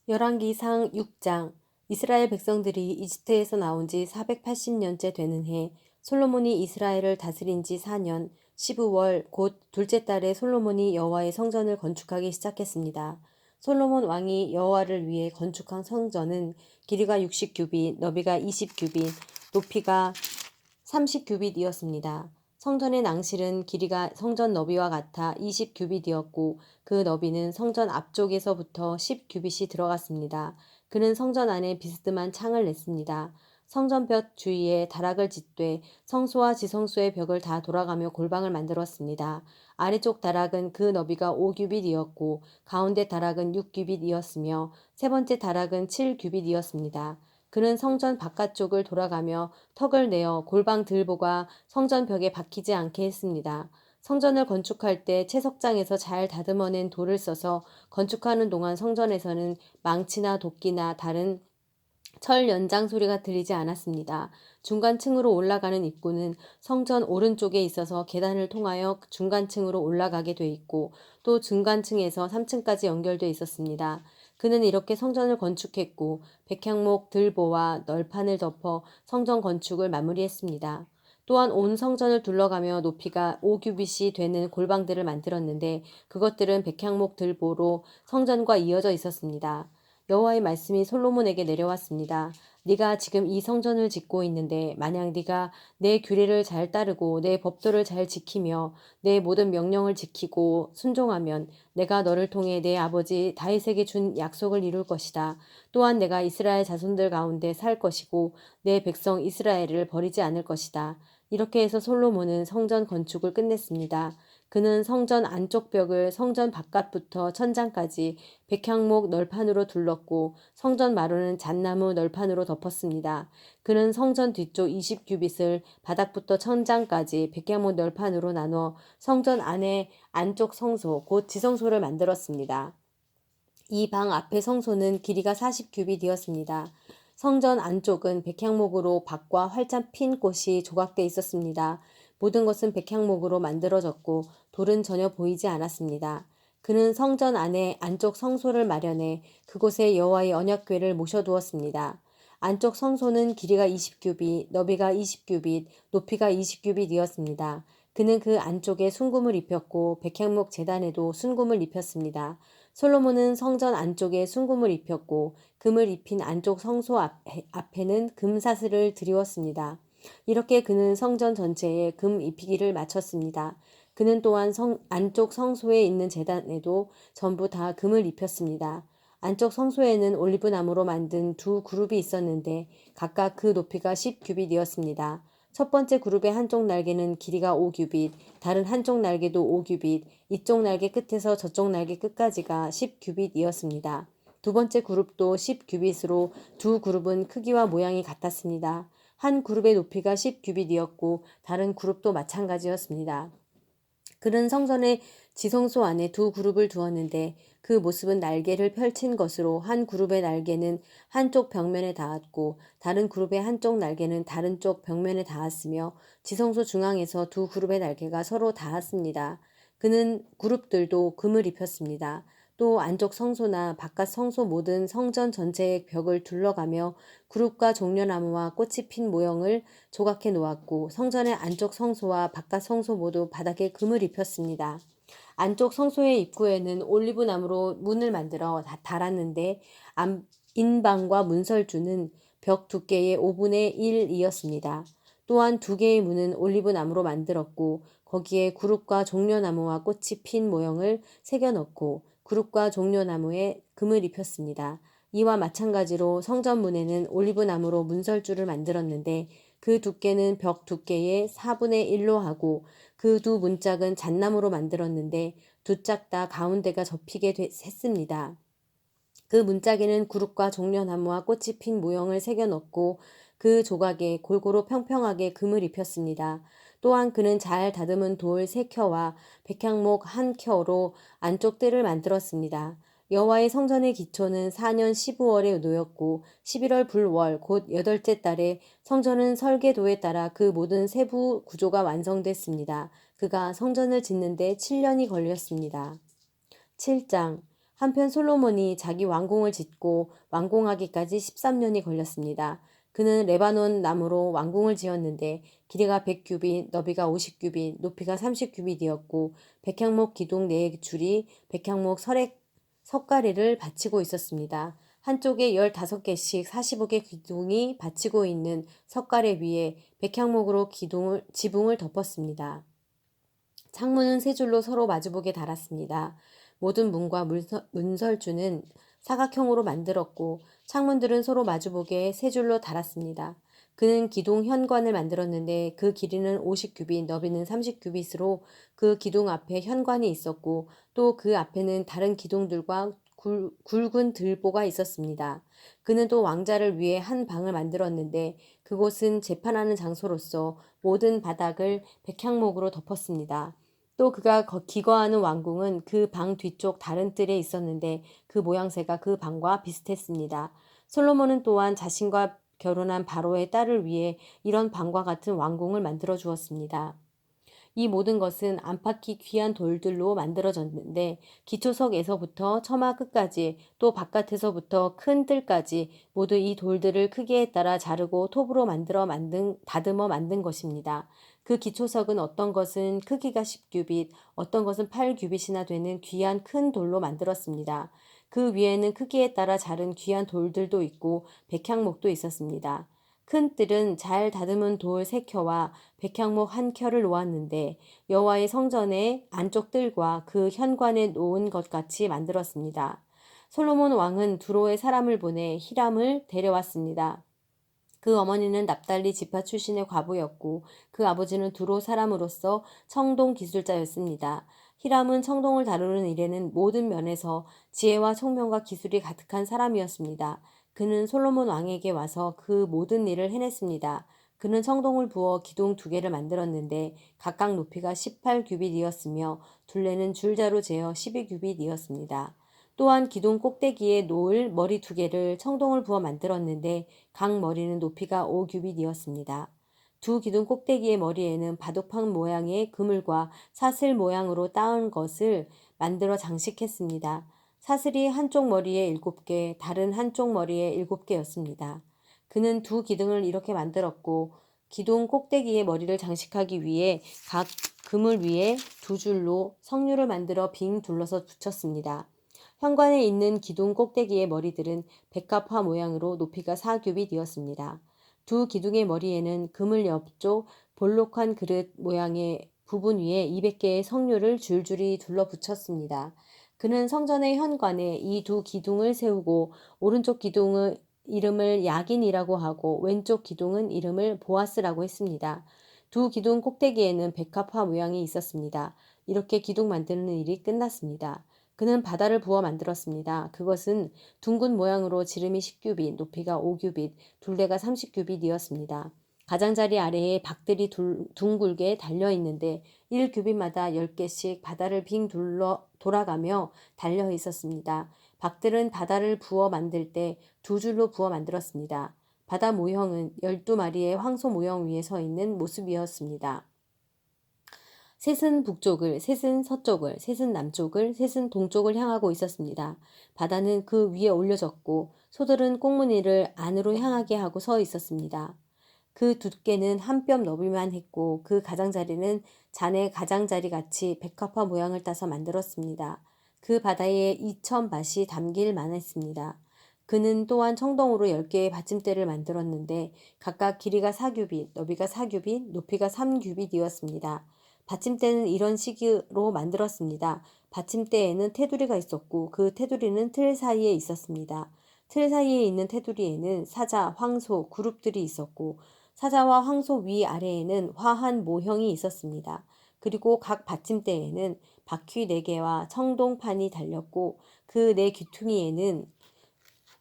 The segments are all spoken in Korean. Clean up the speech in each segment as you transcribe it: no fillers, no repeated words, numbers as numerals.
열왕기상 6장. 이스라엘 백성들이 이집트에서 나온 지 480년째 되는 해 솔로몬이 이스라엘을 다스린 지 4년 15월 곧 둘째 달에 솔로몬이 여호와의 성전을 건축하기 시작했습니다. 솔로몬 왕이 여호와를 위해 건축한 성전은 길이가 60규빗, 너비가 20규빗, 높이가 30규빗이었습니다. 성전의 낭실은 길이가 성전 너비와 같아 20규빗이었고 그 너비는 성전 앞쪽에서부터 10규빗이 들어갔습니다. 그는 성전 안에 비스듬한 창을 냈습니다. 성전벽 주위에 다락을 짓되 성소와 지성소의 벽을 다 돌아가며 골방을 만들었습니다. 아래쪽 다락은 그 너비가 5규빗이었고 가운데 다락은 6규빗이었으며 세 번째 다락은 7규빗이었습니다. 그는 성전 바깥쪽을 돌아가며 턱을 내어 골방 들보가 성전 벽에 박히지 않게 했습니다. 성전을 건축할 때 채석장에서 잘 다듬어낸 돌을 써서 건축하는 동안 성전에서는 망치나 도끼나 다른 철 연장 소리가 들리지 않았습니다. 중간층으로 올라가는 입구는 성전 오른쪽에 있어서 계단을 통하여 중간층으로 올라가게 돼 있고 또 중간층에서 3층까지 연결돼 있었습니다. 그는 이렇게 성전을 건축했고 백향목 들보와 널판을 덮어 성전 건축을 마무리했습니다. 또한 온 성전을 둘러가며 높이가 5규빗이 되는 골방들을 만들었는데 그것들은 백향목 들보로 성전과 이어져 있었습니다. 여호와의 말씀이 솔로몬에게 내려왔습니다. 네가 지금 이 성전을 짓고 있는데 만약 네가 내 규례를 잘 따르고 내 법도를 잘 지키며 내 모든 명령을 지키고 순종하면 내가 너를 통해 내 아버지 다윗에게 준 약속을 이룰 것이다. 또한 내가 이스라엘 자손들 가운데 살 것이고 내 백성 이스라엘을 버리지 않을 것이다. 이렇게 해서 솔로몬은 성전 건축을 끝냈습니다. 그는 성전 안쪽 벽을 성전 바깥부터 천장까지 백향목 널판으로 둘렀고 성전 마루는 잣나무 널판으로 덮었습니다. 그는 성전 뒤쪽 20규빗을 바닥부터 천장까지 백향목 널판으로 나누어 성전 안에 안쪽 성소 곧 지성소를 만들었습니다. 이 방 앞의 성소는 길이가 40규빗이었습니다. 성전 안쪽은 백향목으로 박과 활짝 핀 꽃이 조각돼 있었습니다. 모든 것은 백향목으로 만들어졌고 돌은 전혀 보이지 않았습니다. 그는 성전 안에 안쪽 성소를 마련해 그곳에 여호와의 언약궤를 모셔두었습니다. 안쪽 성소는 길이가 20규빗, 너비가 20규빗, 높이가 20규빗이었습니다. 그는 그 안쪽에 순금을 입혔고 백향목 제단에도 순금을 입혔습니다. 솔로몬은 성전 안쪽에 순금을 입혔고 금을 입힌 안쪽 성소 앞에는 금사슬을 드리웠습니다. 이렇게 그는 성전 전체에 금 입히기를 마쳤습니다. 그는 또한 안쪽 성소에 있는 제단에도 전부 다 금을 입혔습니다. 안쪽 성소에는 올리브나무로 만든 두 그룹이 있었는데 각각 그 높이가 10규빗이었습니다. 첫 번째 그룹의 한쪽 날개는 길이가 5규빗, 다른 한쪽 날개도 5규빗, 이쪽 날개 끝에서 저쪽 날개 끝까지가 10규빗이었습니다. 두 번째 그룹도 10규빗으로 두 그룹은 크기와 모양이 같았습니다. 한 그룹의 높이가 10규빗이었고 다른 그룹도 마찬가지였습니다. 그는 성전의 지성소 안에 두 그룹을 두었는데 그 모습은 날개를 펼친 것으로 한 그룹의 날개는 한쪽 벽면에 닿았고 다른 그룹의 한쪽 날개는 다른 쪽 벽면에 닿았으며 지성소 중앙에서 두 그룹의 날개가 서로 닿았습니다. 그는 그룹들도 금을 입혔습니다. 또 안쪽 성소나 바깥 성소 모든 성전 전체의 벽을 둘러가며 그룹과 종려나무와 꽃이 핀 모형을 조각해 놓았고 성전의 안쪽 성소와 바깥 성소 모두 바닥에 금을 입혔습니다. 안쪽 성소의 입구에는 올리브나무로 문을 만들어 달았는데 인방과 문설주는 벽 두께의 5분의 1이었습니다. 또한 두 개의 문은 올리브나무로 만들었고 거기에 구룹과 종려나무와 꽃이 핀 모형을 새겨 넣고 구룹과 종려나무에 금을 입혔습니다. 이와 마찬가지로 성전문에는 올리브나무로 문설주를 만들었는데 그 두께는 벽 두께의 4분의 1로 하고 그 두 문짝은 잣나무로 만들었는데 두 짝 다 가운데가 접히게 했습니다. 그 문짝에는 구룹과 종려나무와 꽃이 핀 모형을 새겨 넣고 그 조각에 골고루 평평하게 금을 입혔습니다. 또한 그는 잘 다듬은 돌 3켜와 백향목 1켜로 안쪽 뜰을 만들었습니다. 여호와의 성전의 기초는 4년 15월에 놓였고 11월 불월 곧 8째 달에 성전은 설계도에 따라 그 모든 세부 구조가 완성됐습니다. 그가 성전을 짓는데 7년이 걸렸습니다. 7장 한편 솔로몬이 자기 왕궁을 짓고 완공하기까지 13년이 걸렸습니다. 그는 레바논 나무로 왕궁을 지었는데 길이가 100규빗, 너비가 50규빗, 높이가 30규빗이었고 백향목 기둥 4줄이 백향목 석가래를 받치고 있었습니다. 한쪽에 15개씩 45개 기둥이 받치고 있는 석가래 위에 백향목으로 지붕을 덮었습니다. 창문은 세 줄로 서로 마주보게 달았습니다. 모든 문과 문설주는 사각형으로 만들었고 창문들은 서로 마주보게 세 줄로 달았습니다. 그는 기둥 현관을 만들었는데 그 길이는 50규빗, 너비는 30규빗으로 그 기둥 앞에 현관이 있었고 또 그 앞에는 다른 기둥들과 굵은 들보가 있었습니다. 그는 또 왕자를 위해 한 방을 만들었는데 그곳은 재판하는 장소로서 모든 바닥을 백향목으로 덮었습니다. 또 그가 기거하는 왕궁은 그 방 뒤쪽 다른 뜰에 있었는데 그 모양새가 그 방과 비슷했습니다. 솔로몬은 또한 자신과 결혼한 바로의 딸을 위해 이런 방과 같은 왕궁을 만들어 주었습니다. 이 모든 것은 안팎이 귀한 돌들로 만들어졌는데 기초석에서부터 처마 끝까지 또 바깥에서부터 큰 뜰까지 모두 이 돌들을 크기에 따라 자르고 톱으로 다듬어 만든 것입니다. 그 기초석은 어떤 것은 크기가 10규빗, 어떤 것은 8규빗이나 되는 귀한 큰 돌로 만들었습니다. 그 위에는 크기에 따라 자른 귀한 돌들도 있고 백향목도 있었습니다. 큰 뜰은 잘 다듬은 돌 3켜와 백향목 1켜를 놓았는데 여호와의 성전의 안쪽 뜰과 그 현관에 놓은 것 같이 만들었습니다. 솔로몬 왕은 두로에 사람을 보내 히람을 데려왔습니다. 그 어머니는 납달리 지파 출신의 과부였고 그 아버지는 두로 사람으로서 청동 기술자였습니다. 히람은 청동을 다루는 일에는 모든 면에서 지혜와 총명과 기술이 가득한 사람이었습니다. 그는 솔로몬 왕에게 와서 그 모든 일을 해냈습니다. 그는 청동을 부어 기둥 2개를 만들었는데 각각 높이가 18규빗이었으며 둘레는 줄자로 재어 12규빗이었습니다. 또한 기둥 꼭대기에 놓을 머리 2개를 청동을 부어 만들었는데 각 머리는 높이가 5규빗이었습니다. 두 기둥 꼭대기의 머리에는 바둑판 모양의 그물과 사슬 모양으로 따은 것을 만들어 장식했습니다. 사슬이 한쪽 머리에 7개, 다른 한쪽 머리에 7개였습니다. 그는 두 기둥을 이렇게 만들었고 기둥 꼭대기의 머리를 장식하기 위해 각 그물 위에 2줄로 성류를 만들어 빙 둘러서 붙였습니다. 현관에 있는 기둥 꼭대기의 머리들은 백합화 모양으로 높이가 4규빗이었습니다. 두 기둥의 머리에는 그물 옆쪽 볼록한 그릇 모양의 부분 위에 200개의 성류를 줄줄이 둘러붙였습니다. 그는 성전의 현관에 이 두 기둥을 세우고 오른쪽 기둥의 이름을 야긴이라고 하고 왼쪽 기둥은 이름을 보아스라고 했습니다. 두 기둥 꼭대기에는 백합화 모양이 있었습니다. 이렇게 기둥 만드는 일이 끝났습니다. 그는 바다를 부어 만들었습니다. 그것은 둥근 모양으로 지름이 10규빗, 높이가 5규빗, 둘레가 30규빗이었습니다. 가장자리 아래에 박들이 둥글게 달려 있는데 1규빗마다 10개씩 바다를 빙 돌아가며 달려 있었습니다. 박들은 바다를 부어 만들 때 2줄로 부어 만들었습니다. 바다 모형은 12마리의 황소 모형 위에 서 있는 모습이었습니다. 셋은 북쪽을, 셋은 서쪽을, 셋은 남쪽을, 셋은 동쪽을 향하고 있었습니다. 바다는 그 위에 올려졌고 소들은 꽁무니를 안으로 향하게 하고 서 있었습니다. 그 두께는 한 뼘 너비만 했고 그 가장자리는 잔의 가장자리 같이 백합화 모양을 따서 만들었습니다. 그 바다에 2000밭이 담길 만했습니다. 그는 또한 청동으로 10개의 받침대를 만들었는데 각각 길이가 4규빗, 너비가 4규빗, 높이가 3규빗이었습니다. 받침대는 이런 식으로 만들었습니다. 받침대에는 테두리가 있었고 그 테두리는 틀 사이에 있었습니다. 틀 사이에 있는 테두리에는 사자, 황소, 그룹들이 있었고 사자와 황소 위아래에는 화한 모형이 있었습니다. 그리고 각 받침대에는 바퀴 4개와 청동판이 달렸고 그 4귀퉁이에는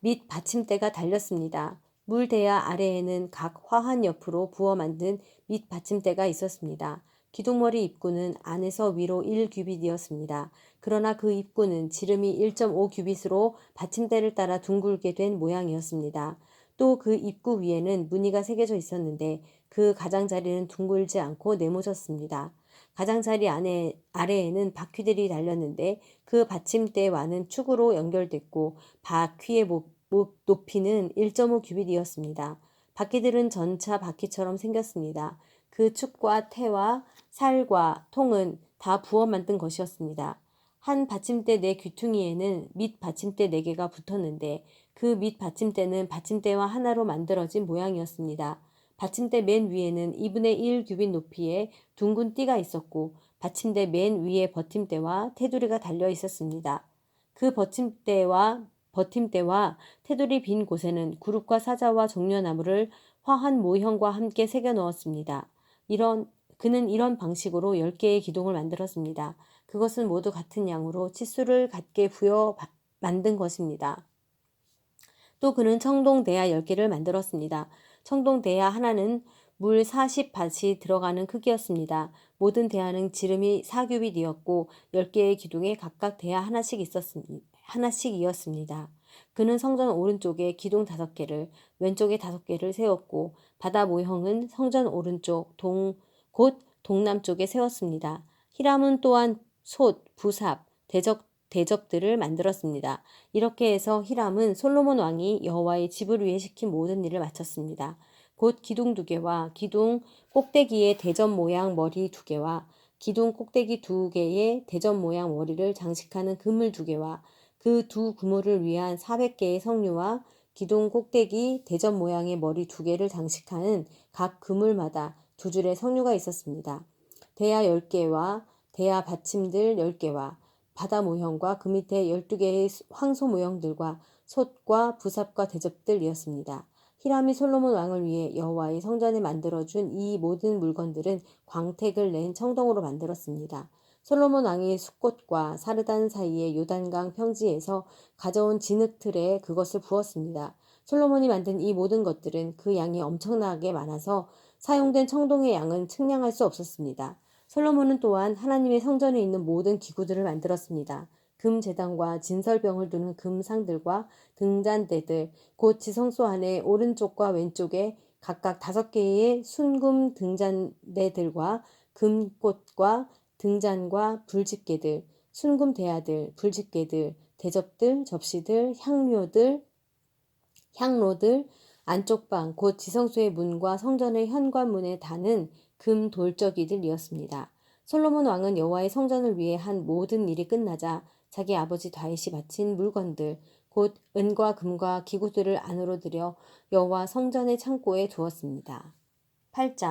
밑 받침대가 달렸습니다. 물대야 아래에는 각 화한 옆으로 부어 만든 밑 받침대가 있었습니다. 기둥머리 입구는 안에서 위로 1규빗이었습니다. 그러나 그 입구는 지름이 1.5규빗으로 받침대를 따라 둥글게 된 모양이었습니다. 또 그 입구 위에는 무늬가 새겨져 있었는데 그 가장자리는 둥글지 않고 네모졌습니다. 가장자리 아래에는 바퀴들이 달렸는데 그 받침대와는 축으로 연결됐고 바퀴의 높이는 1.5 규빗이었습니다. 바퀴들은 전차 바퀴처럼 생겼습니다. 그 축과 태와 살과 통은 다 부어 만든 것이었습니다. 한 받침대 네 귀퉁이에는 밑 받침대 4개가 붙었는데 그 밑 받침대는 받침대와 하나로 만들어진 모양이었습니다. 받침대 맨 위에는 2분의 1 규빗 높이의 둥근 띠가 있었고 받침대 맨 위에 버팀대와 테두리가 달려 있었습니다. 그 버팀대와 테두리 빈 곳에는 구룹과 사자와 종려나무를 화한 모형과 함께 새겨 넣었습니다. 그는 이런 방식으로 10개의 기둥을 만들었습니다. 그것은 모두 같은 양으로 치수를 같게 부여 만든 것입니다. 또 그는 청동대야 10개를 만들었습니다. 청동대야 하나는 물 40밭이 들어가는 크기였습니다. 모든 대야는 지름이 4규빗이었고 10개의 기둥에 각각 대야 하나씩이었습니다. 그는 성전 오른쪽에 기둥 5개를, 왼쪽에 5개를 세웠고 바다 모형은 성전 오른쪽 곧 동남쪽에 세웠습니다. 히람은 또한 솥, 부삽, 대접들을 만들었습니다. 이렇게 해서 히람은 솔로몬 왕이 여호와의 집을 위해 시킨 모든 일을 마쳤습니다. 곧 기둥 2개와 기둥 꼭대기에 대접 모양 머리 2개와 기둥 꼭대기 2개의 대접 모양 머리를 장식하는 그물 2개와 그 두 그물을 위한 400개의 석류와 기둥 꼭대기 대접 모양의 머리 2개를 장식하는 각 그물마다 2줄의 석류가 있었습니다. 대야 10개와 대야 받침들 10개와 바다 모형과 그 밑에 12개의 황소 모형들과 솥과 부삽과 대접들이었습니다. 히람이 솔로몬 왕을 위해 여호와의 성전에 만들어준 이 모든 물건들은 광택을 낸 청동으로 만들었습니다. 솔로몬 왕이 숫꽃과 사르단 사이의 요단강 평지에서 가져온 진흙틀에 그것을 부었습니다. 솔로몬이 만든 이 모든 것들은 그 양이 엄청나게 많아서 사용된 청동의 양은 측량할 수 없었습니다. 솔로몬은 또한 하나님의 성전에 있는 모든 기구들을 만들었습니다. 금 제단과 진설병을 두는 금 상들과 등잔대들, 곧 지성소 안에 오른쪽과 왼쪽에 각각 5개의 순금 등잔대들과 금꽃과 등잔과 불집게들, 순금 대야들, 불집게들, 대접들, 접시들, 향로들, 안쪽 방, 곧 지성소의 문과 성전의 현관문에 다는 금 돌적이들이었습니다. 솔로몬 왕은 여호와의 성전을 위해 한 모든 일이 끝나자 자기 아버지 다윗이 바친 물건들, 곧 은과 금과 기구들을 안으로 들여 여호와 성전의 창고에 두었습니다. 8장